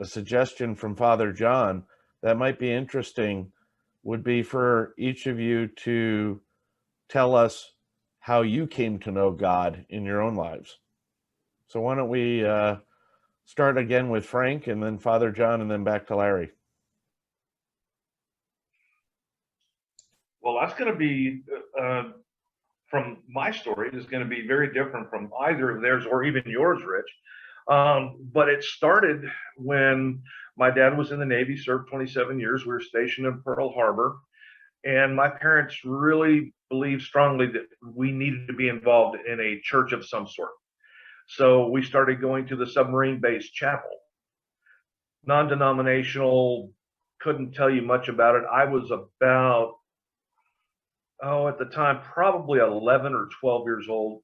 a suggestion from Father John that might be interesting would be for each of you to tell us how you came to know God in your own lives. So why don't we start again with Frank, and then Father John, and then back to Larry. Well, that's going to be, from my story, is going to be very different from either of theirs or even yours, Rich. But it started when my dad was in the Navy, served 27 years. We were stationed in Pearl Harbor. And my parents really believed strongly that we needed to be involved in a church of some sort. So we started going to the submarine-based chapel. Non-denominational, couldn't tell you much about it. I was about, at the time, probably 11 or 12 years old.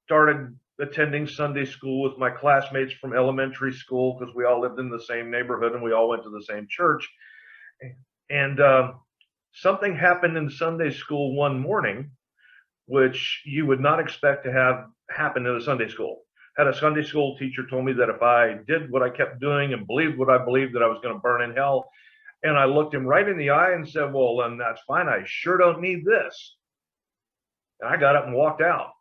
Started attending Sunday school with my classmates from elementary school because we all lived in the same neighborhood and we all went to the same church. And something happened in Sunday school one morning, which you would not expect to have happen in a Sunday school. Had a Sunday school teacher told me that if I did what I kept doing and believed what I believed, that I was going to burn in hell. And I looked him right in the eye and said, well, then that's fine. I sure don't need this. And I got up and walked out.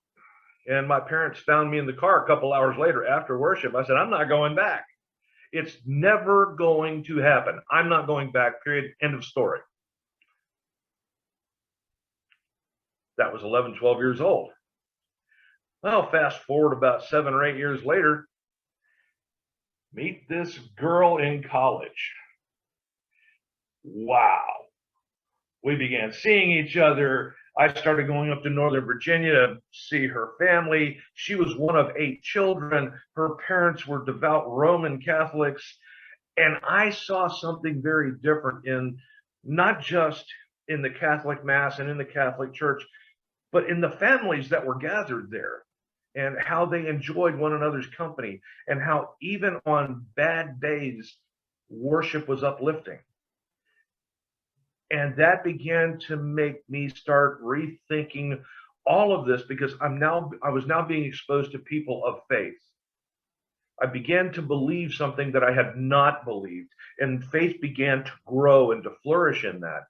And my parents found me in the car a couple hours later after worship. I said, I'm not going back. It's never going to happen. I'm not going back, period, end of story. That was 11, 12 years old. Well, fast forward about 7 or 8 years later, meet this girl in college. Wow. We began seeing each other. I started going up to Northern Virginia to see her family. She was one of 8 children. Her parents were devout Roman Catholics. And I saw something very different in not just in the Catholic Mass and in the Catholic Church, but in the families that were gathered there and how they enjoyed one another's company and how even on bad days, worship was uplifting. And that began to make me start rethinking all of this because I was now being exposed to people of faith. I began to believe something that I had not believed, and faith began to grow and to flourish in that.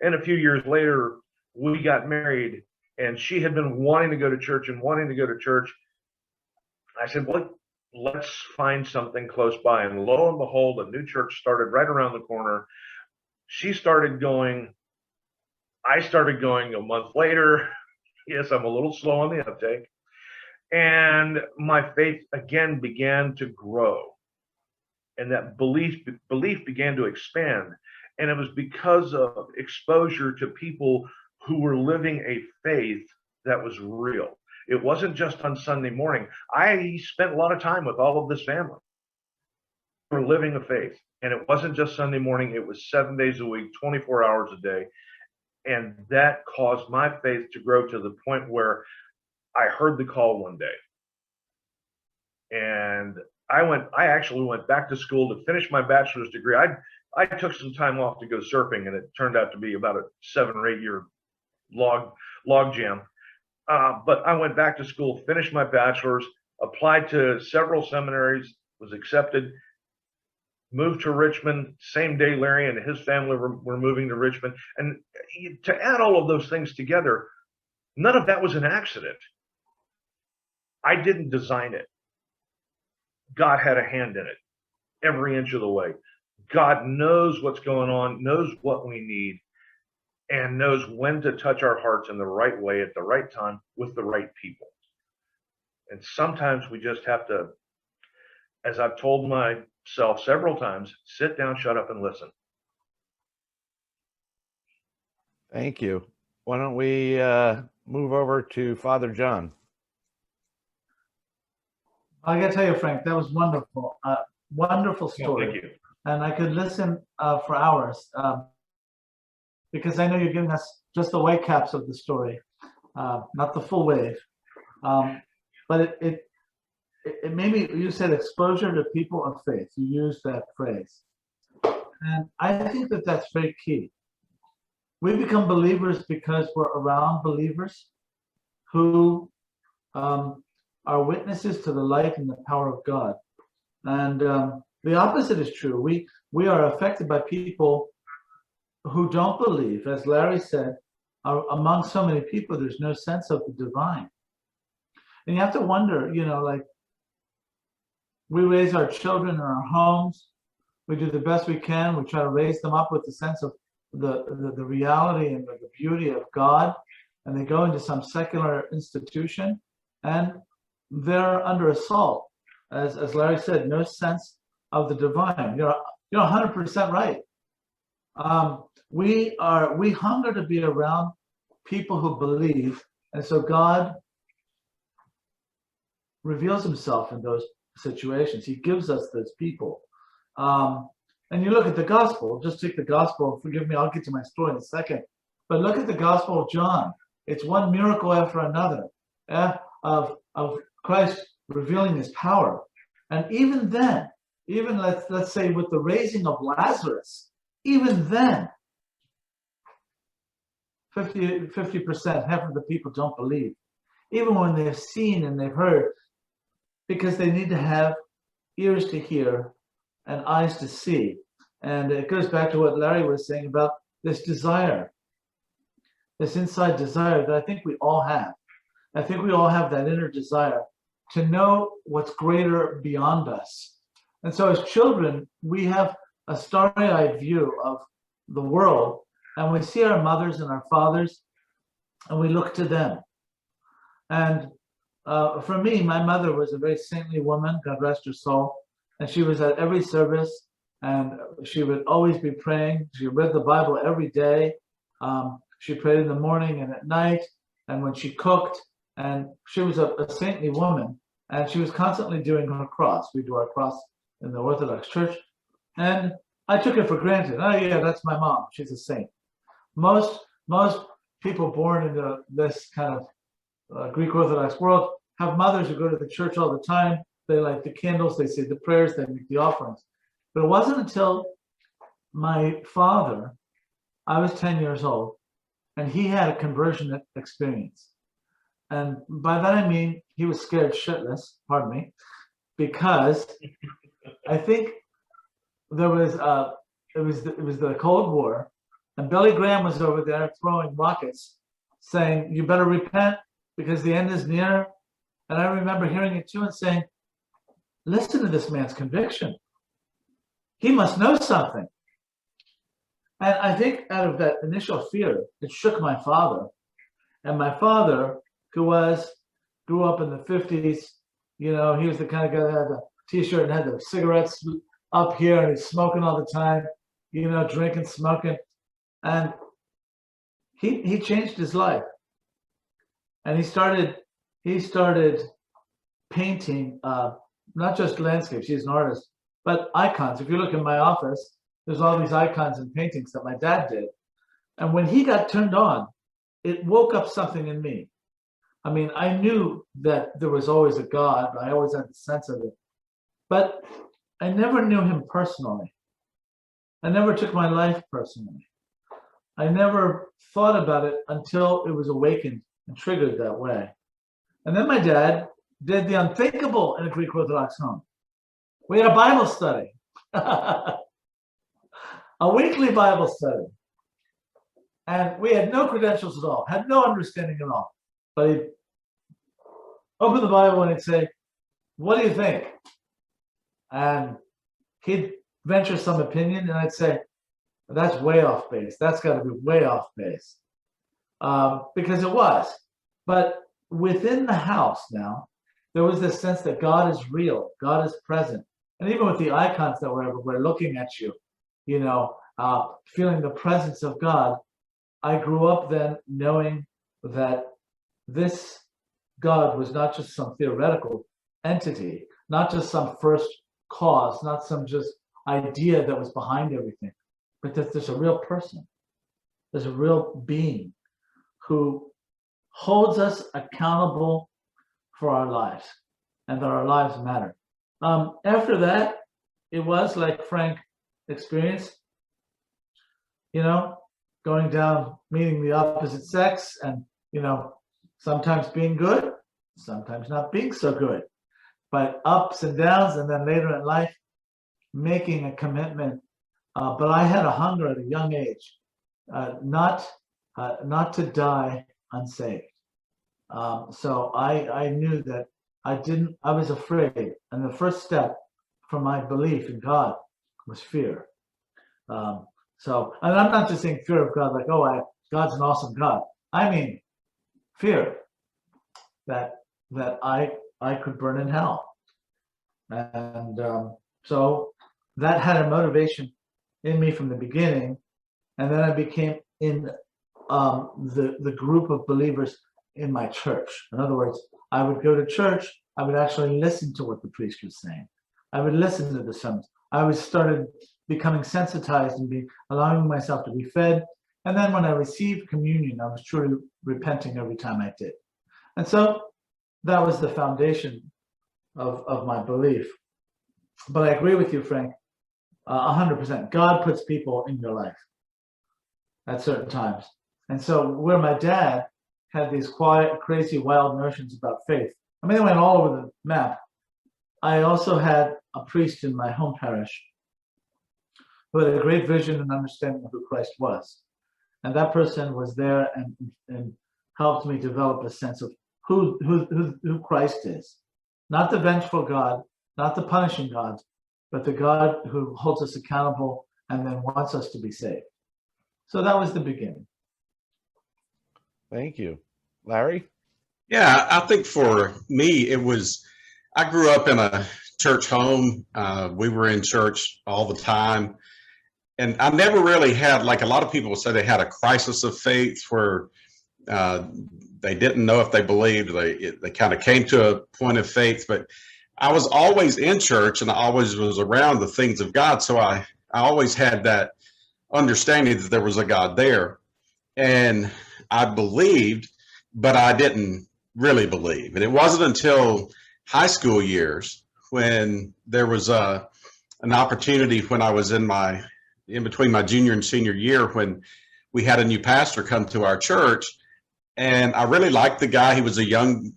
And a few years later, we got married, and she had been wanting to go to church and wanting to go to church. I said, well, let's find something close by. And lo and behold, a new church started right around the corner. She started going. I started going a month later. Yes, I'm a little slow on the uptake. And my faith again began to grow. And that belief began to expand. And it was because of exposure to people who were living a faith that was real. It wasn't just on Sunday morning. I spent a lot of time with all of this family. We were living a faith. And it wasn't just Sunday morning. It was 7 days a week, 24 hours a day. And that caused my faith to grow to the point where I heard the call one day. And I actually went back to school to finish my bachelor's degree. I took some time off to go surfing, and it turned out to be about a 7 or 8 year log jam. But I went back to school, finished my bachelor's, applied to several seminaries, was accepted, moved to Richmond. Same day Larry and his family were moving to Richmond. And to add all of those things together, none of that was an accident. I didn't design it. God had a hand in it every inch of the way. God knows what's going on, knows what we need, and knows when to touch our hearts in the right way at the right time with the right people. And sometimes we just have to, as I've told myself several times, sit down, shut up, and listen. Thank you. Why don't we move over to Father John? I got to tell you, Frank, that was wonderful. Wonderful story. Thank you. And I could listen for hours because I know you're giving us just the white caps of the story, not the full wave. But it made me, you said exposure to people of faith. You used that phrase. And I think that that's very key. We become believers because we're around believers who are witnesses to the light and the power of God. And The opposite is true. We are affected by people who don't believe. As Larry said, among so many people, there's no sense of the divine. And you have to wonder, like, we raise our children in our homes. We do the best we can. We try to raise them up with the sense of the reality and the beauty of God. And they go into some secular institution and they're under assault. As Larry said, no sense of the divine. You're 100% right. We hunger to be around people who believe, and so God reveals himself in those situations. He gives us those people. And you look at the gospel, just take the gospel, forgive me, I'll get to my story in a second, but look at the Gospel of John. It's one miracle after another of Christ revealing his power. And even then, even let's say with the raising of Lazarus, even then, 50%, half of the people don't believe. Even when they've seen and they've heard, because they need to have ears to hear and eyes to see. And it goes back to what Larry was saying about this desire, this inside desire that I think we all have. I think we all have that inner desire to know what's greater beyond us. And so as children, we have a starry-eyed view of the world, and we see our mothers and our fathers, and we look to them. And for me, my mother was a very saintly woman, God rest her soul, and she was at every service, and she would always be praying. She read the Bible every day. She prayed in the morning and at night, and when she cooked, and she was a saintly woman, and she was constantly doing her cross. We do our cross in the Orthodox Church, and I took it for granted. Oh yeah, that's my mom. She's a saint. Most people born into this kind of Greek Orthodox world have mothers who go to the church all the time. They light the candles, they say the prayers, they make the offerings. But it wasn't until my father, I was 10 years old, and he had a conversion experience. And by that I mean he was scared shitless, pardon me, because I think there was it was the Cold War, and Billy Graham was over there throwing rockets, saying, "You better repent because the end is near." And I remember hearing it too and saying, "Listen to this man's conviction. He must know something." And I think out of that initial fear, it shook my father. And my father, who grew up in the 50s, he was the kind of guy that had the t-shirt and had the cigarettes up here, and he's smoking all the time, drinking, smoking. And he changed his life. And he started painting not just landscapes, he's an artist, but icons. If you look in my office, there's all these icons and paintings that my dad did. And when he got turned on, it woke up something in me. I mean, I knew that there was always a God. I always had the sense of it. But I never knew him personally. I never took my life personally. I never thought about it until it was awakened and triggered that way. And then my dad did the unthinkable in a Greek Orthodox home. We had a Bible study, a weekly Bible study. And we had no credentials at all, had no understanding at all. But he'd open the Bible and he'd say, "What do you think?" And he'd venture some opinion, and I'd say, "That's way off base. That's got to be way off base." Because it was. But within the house now, there was this sense that God is real, God is present. And even with the icons that were everywhere looking at you, feeling the presence of God, I grew up then knowing that this God was not just some theoretical entity, not just some first cause, not some just idea that was behind everything, but that there's a real person, there's a real being who holds us accountable for our lives, and that our lives matter. After that, it was like Frank experienced, going down, meeting the opposite sex, and sometimes being good, sometimes not being so good, but ups and downs. And then later in life, making a commitment, but I had a hunger at a young age, not to die unsaved. So I knew that I was afraid. And the first step from my belief in God was fear. So, and I'm not just saying fear of God, like, oh, God's an awesome God. I mean, fear that I could burn in hell. And so that had a motivation in me from the beginning. And then I became in the group of believers in my church. In other words, I would go to church, I would actually listen to what the priest was saying. I would listen to the sermons. I was started becoming sensitized and allowing myself to be fed. And then when I received communion, I was truly repenting every time I did. And so that was the foundation of my belief. But I agree with you, Frank, 100%. God puts people in your life at certain times. And so where my dad had these quiet, crazy, wild notions about faith, I mean, they went all over the map. I also had a priest in my home parish who had a great vision and understanding of who Christ was. And that person was there and helped me develop a sense of who Christ is. Not the vengeful God, not the punishing God, but the God who holds us accountable and then wants us to be saved. So that was the beginning. Thank you. Larry? Yeah, I think for me, I grew up in a church home. We were in church all the time. And I never really had, like a lot of people say, they had a crisis of faith where they didn't know if they believed. They kind of came to a point of faith. But I was always in church and I always was around the things of God. So I always had that understanding that there was a God there. And I believed, but I didn't really believe. And it wasn't until high school years when there was an opportunity when I was in between my junior and senior year when we had a new pastor come to our church. And I really liked the guy. He was a young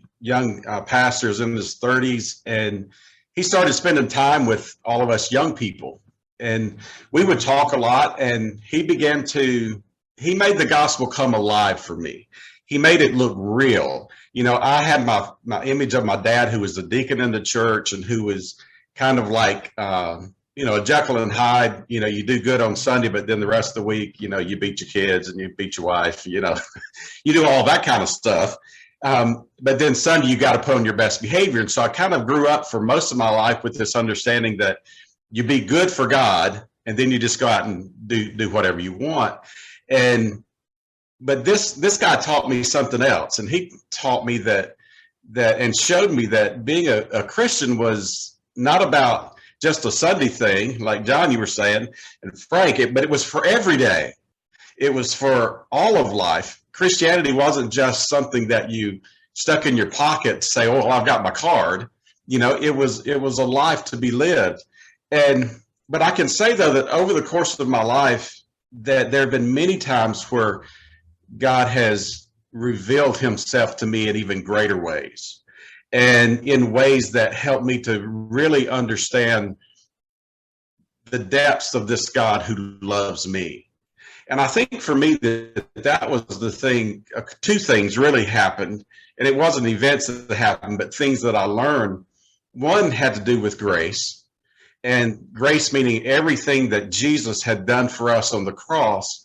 pastor, in his 30s, and he started spending time with all of us young people. And we would talk a lot, and he made the gospel come alive for me. He made it look real. You know, I had my image of my dad, who was a deacon in the church and who was kind of like, a Jekyll and Hyde. You know, you do good on Sunday, but then the rest of the week, you beat your kids and you beat your wife, you do all that kind of stuff. But then Sunday, you got to put on your best behavior. And so I kind of grew up for most of my life with this understanding that you be good for God, and then you just go out and do whatever you want. But this guy taught me something else, and he taught me that and showed me that being a Christian was not about just a Sunday thing, like John, you were saying, and Frank, but it was for every day. It was for all of life. Christianity wasn't just something that you stuck in your pocket to say, oh, well, I've got my card. It was a life to be lived. But I can say, though, that over the course of my life, that there have been many times where God has revealed himself to me in even greater ways, and in ways that help me to really understand the depths of this God who loves me. And I think for me that was the thing. Two things really happened, and it wasn't events that happened, but things that I learned. One had to do with grace, and grace meaning everything that Jesus had done for us on the cross,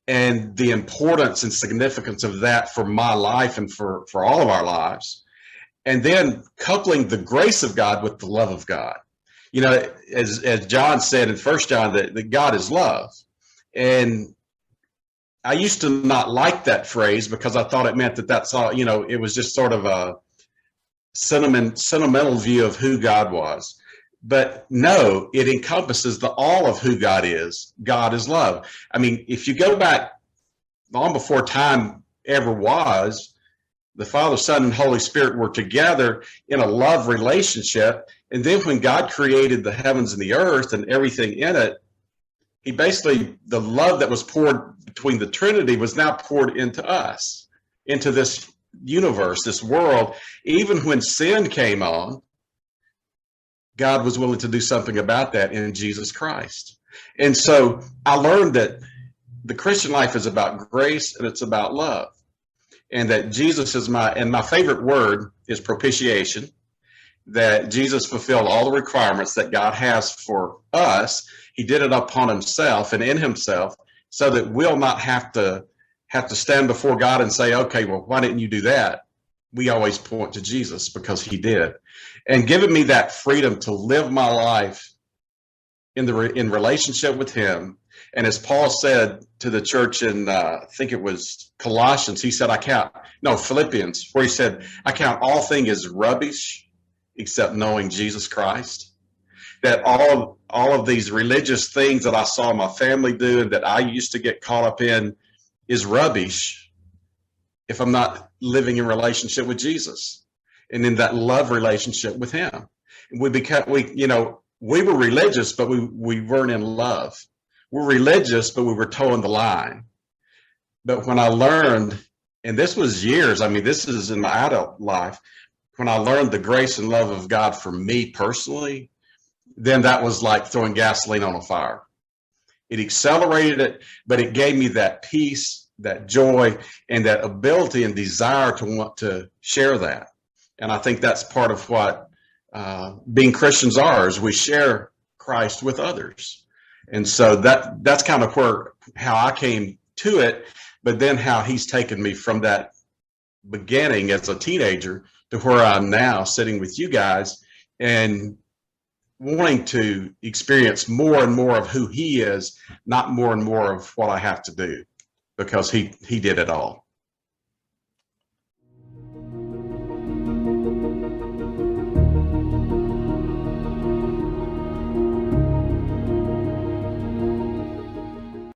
and the importance and significance of that for my life and for all of our lives. And then coupling the grace of God with the love of God. As John said in 1 John, that God is love. And I used to not like that phrase because I thought it meant that's all, it was just sort of a sentimental view of who God was. But no, it encompasses all of who God is. God is love. I mean, if you go back long before time ever was, the Father, Son, and Holy Spirit were together in a love relationship. And then when God created the heavens and the earth and everything in it, he basically, the love that was poured between the Trinity was now poured into us, into this universe, this world. Even when sin came on, God was willing to do something about that in Jesus Christ. And so I learned that the Christian life is about grace and it's about love. And that Jesus is my favorite word is propitiation, that Jesus fulfilled all the requirements that God has for us. He did it upon himself and in himself so that we'll not have to stand before God and say, okay, well, why didn't you do that? We always point to Jesus because he did. And giving me that freedom to live my life in relationship with him. And as Paul said to the church in, I think it was Colossians, he said, Philippians, where he said, I count all things as rubbish except knowing Jesus Christ. That all of these religious things that I saw my family do and that I used to get caught up in is rubbish if I'm not living in relationship with Jesus and in that love relationship with him. We were religious, but we weren't in love. We're religious, but we were towing the line. But when I learned, and this was years, this is in my adult life, when I learned the grace and love of God for me personally, then that was like throwing gasoline on a fire. It accelerated it, but it gave me that peace, that joy, and that ability and desire to want to share that. And I think that's part of what being Christians are, is we share Christ with others. And so that's kind of how I came to it, but then how he's taken me from that beginning as a teenager to where I'm now sitting with you guys and wanting to experience more and more of who he is, not more and more of what I have to do, because he did it all.